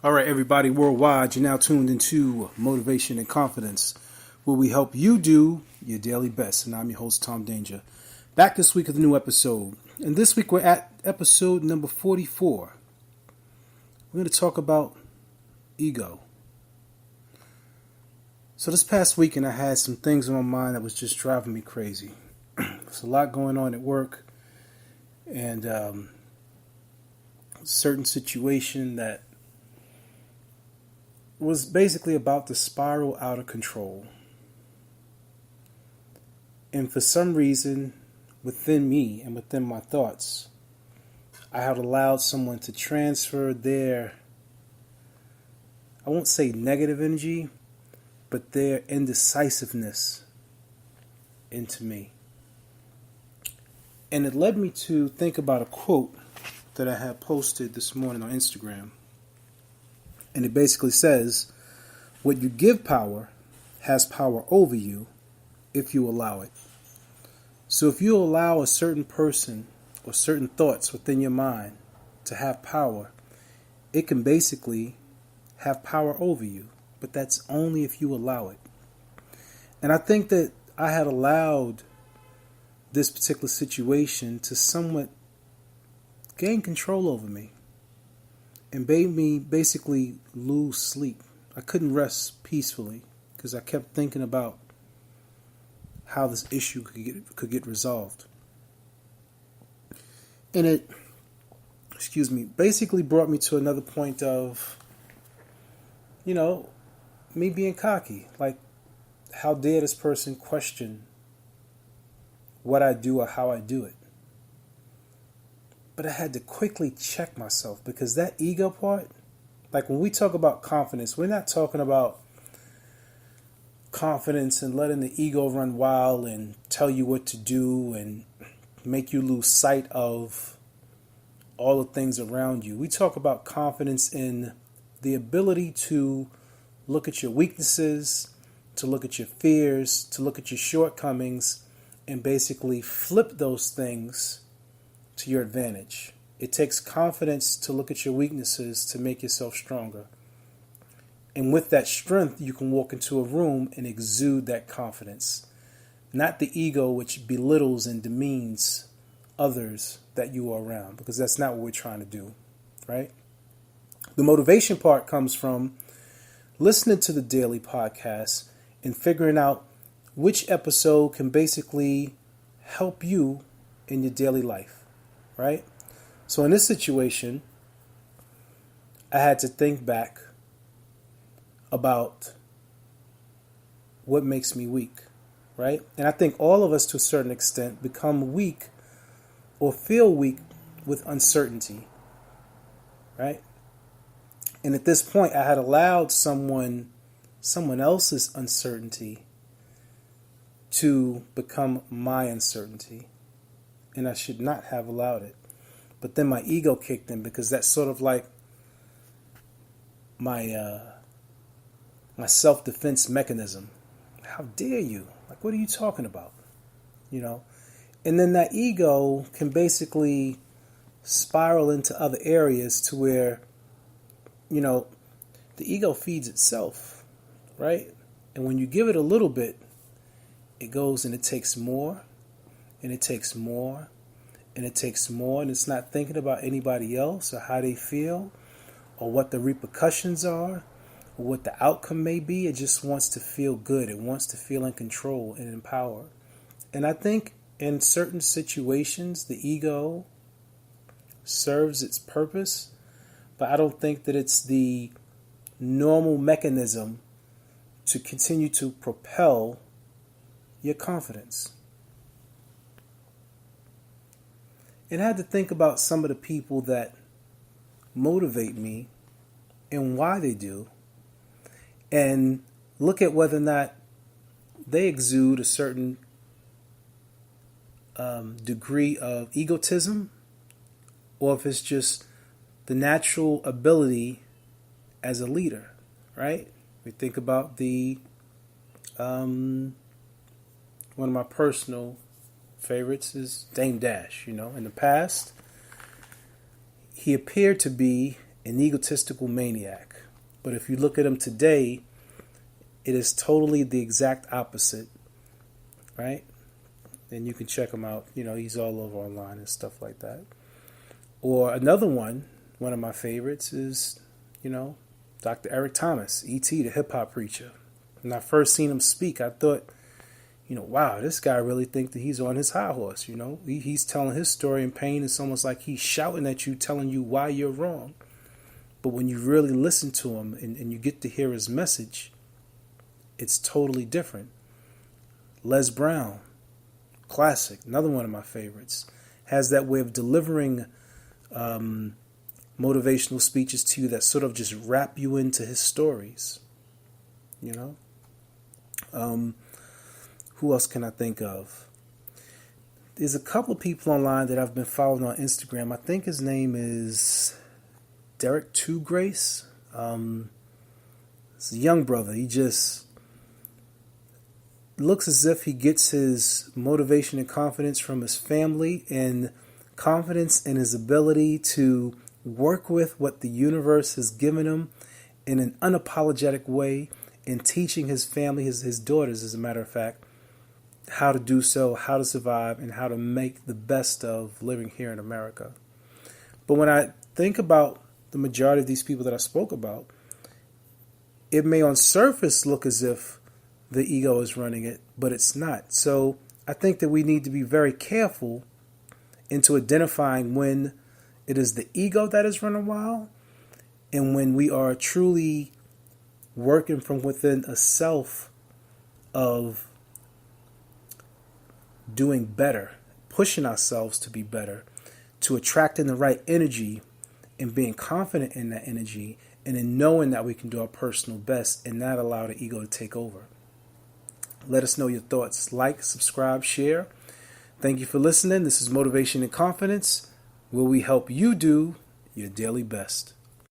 All right, everybody worldwide, you're now tuned into Motivation and Confidence, where we help you do your daily best. And I'm your host, Tom Danger. Back this week with a new episode. And this week we're at episode number 44. We're going to talk about ego. So this past weekend I had some things on my mind that was just driving me crazy. There's a lot going on at work and a certain situation that was basically about to spiral out of control. And for some reason, within me and within my thoughts, I had allowed someone to transfer their, I won't say negative energy, but their indecisiveness into me. And it led me to think about a quote that I had posted this morning on Instagram. And it basically says, what you give power has power over you if you allow it. So if you allow a certain person or certain thoughts within your mind to have power, it can basically have power over you. But that's only if you allow it. And I think that I had allowed this particular situation to somewhat gain control over me. And made me basically lose sleep. I couldn't rest peacefully because I kept thinking about how this issue could get resolved. And it, basically brought me to another point of, me being cocky. Like, how dare this person question what I do or how I do it? But I had to quickly check myself because that ego part, like when we talk about confidence, we're not talking about confidence and letting the ego run wild and tell you what to do and make you lose sight of all the things around you. We talk about confidence in the ability to look at your weaknesses, to look at your fears, to look at your shortcomings, and basically flip those things to your advantage. It takes confidence to look at your weaknesses to make yourself stronger. And with that strength, you can walk into a room and exude that confidence. Not the ego which belittles and demeans others that you are around, because that's not what we're trying to do, right? The motivation part comes from listening to the daily podcast and figuring out which episode can basically help you in your daily life. Right? So in this situation, I had to think back about what makes me weak, right? And I think all of us to a certain extent become weak or feel weak with uncertainty, right? And at this point, I had allowed someone else's uncertainty to become my uncertainty. And I should not have allowed it. But then my ego kicked in because that's sort of like my self-defense mechanism. How dare you? Like, what are you talking about? And then that ego can basically spiral into other areas to where, the ego feeds itself, right? And when you give it a little bit, it goes and it takes more. And it takes more, and it takes more, and it's not thinking about anybody else or how they feel or what the repercussions are or what the outcome may be. It just wants to feel good. It wants to feel in control and in power. And I think in certain situations, the ego serves its purpose, but I don't think that it's the normal mechanism to continue to propel your confidence. And I had to think about some of the people that motivate me and why they do, and look at whether or not they exude a certain degree of egotism, or if it's just the natural ability as a leader, right? We think about one of my personal favorites is Dame Dash. In the past, he appeared to be an egotistical maniac. But if you look at him today, it is totally the exact opposite, right? And you can check him out. He's all over online and stuff like that. Or another one of my favorites is, Dr. Eric Thomas, E.T., the hip-hop preacher. When I first seen him speak, I thought, wow, this guy really thinks that he's on his high horse, He's telling his story in pain. It's almost like he's shouting at you, telling you why you're wrong. But when you really listen to him and you get to hear his message, it's totally different. Les Brown, classic, another one of my favorites, has that way of delivering motivational speeches to you that sort of just wrap you into his stories. Who else can I think of? There's a couple of people online that I've been following on Instagram. I think his name is Derek Two Grace. It's a young brother. He just looks as if he gets his motivation and confidence from his family, and confidence in his ability to work with what the universe has given him in an unapologetic way, in teaching his family, his daughters, as a matter of fact, how to do so, how to survive, and how to make the best of living here in America. But when I think about the majority of these people that I spoke about, it may on surface look as if the ego is running it, but it's not. So I think that we need to be very careful into identifying when it is the ego that is running wild and when we are truly working from within a self of doing better, pushing ourselves to be better, to attracting the right energy and being confident in that energy, and in knowing that we can do our personal best and not allow the ego to take over. Let us know your thoughts. Like, subscribe, share. Thank you for listening. This is Motivation and Confidence, where we help you do your daily best.